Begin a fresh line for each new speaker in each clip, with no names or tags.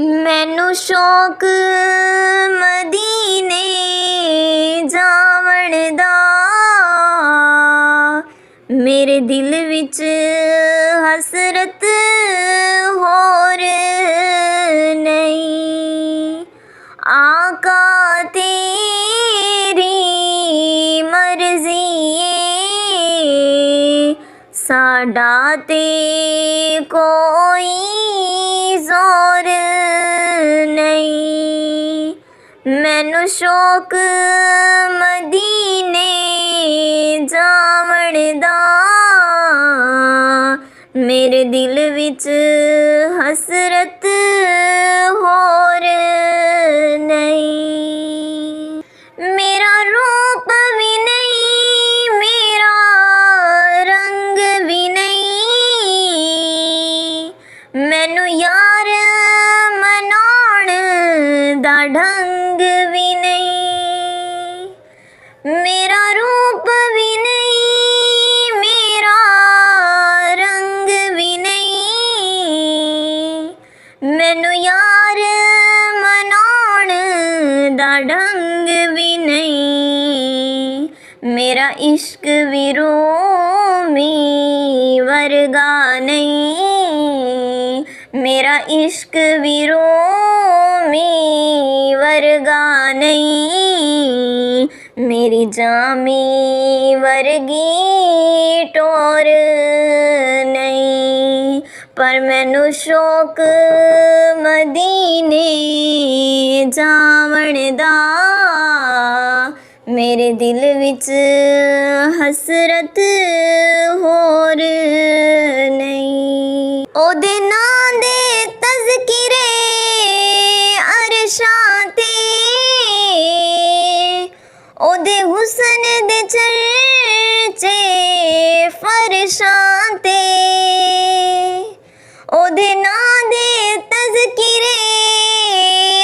मैनू शौक मदीने जावण दा, मेरे दिल विच हसरत होर नहीं। आका तेरी मर्जी साडा ते कोई जोर नहीं। मैनू शौक मदीने जावण दा, मेरे दिल विच हसरत होर नहीं। मेरा रूप भी नहीं, मेरा रंग भी नहीं, मैनू यार मनाउण दा ढंग भी नहीं। मेरा रूप भी नहीं, मेरा रंग भी नहीं, मैनू यार मनाउण दा ढंग भी नहीं। मेरा इश्क भी रूमी वर्गा नहीं, मेरा इश्क भी रूमी वर्गा नहीं, मेरी जामी वर्गी टोर नहीं। पर मैनू शौक मदीने जावण दा, मेरे दिल विच हसरत होर नहीं। ओदे नां दे तज़किरे अरशां ते, ओदे हुस्न दे चर्चे फरशां ते, ओदे नां दे तज़किरे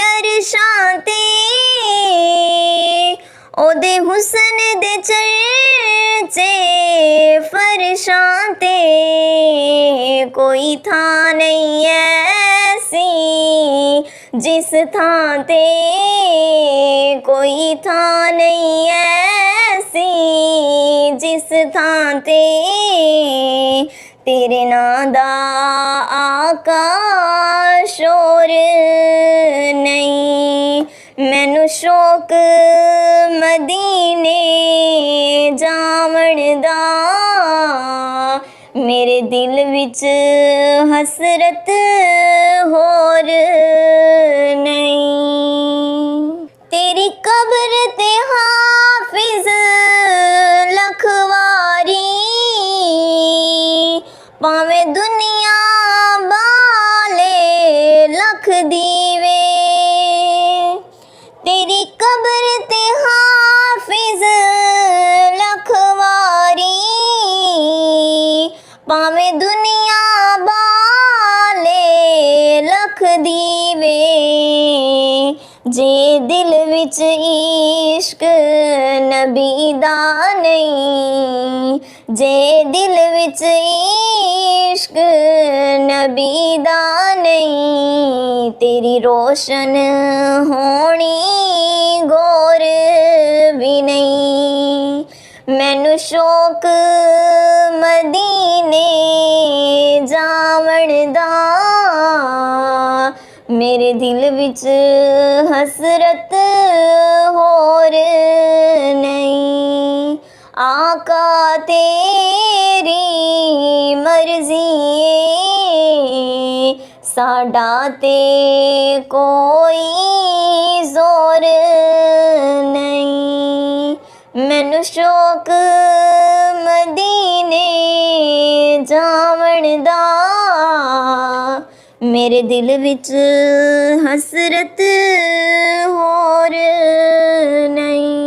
अरशां ते, ओदे हुस्न दे चर्चे फरशां ते। कोई थां नहीं ऐसी जिस थां ते, कोई थां नहीं ऐसी जिस थां ते, तेरे नां दा आका शोर नहीं। मैनू शौक मदीने जावण दा, मेरे दिल विच हसरत होर नहीं। तेरी कब्र ते हाफिज लखवारी, भावें दुनिया बाले लख दीवे। तेरी कब्र ते हाफिज लखवारी, भावें दुनिया बाले लख दीवे। जे दिल विच इश्क नबी दा नहीं, जे दिल विच इश्क नबी दा नहीं, तेरी रोशन होनी गौर भी नहीं। मैनू शौक मदीने जावण दा, मेरे दिल विच हसरत होर नहीं। आका तेरी मर्जी साडा ते कोई जोर नहीं। मैनू शौक मदीने जावण दा, मेरे दिल विच हसरत होर नहीं।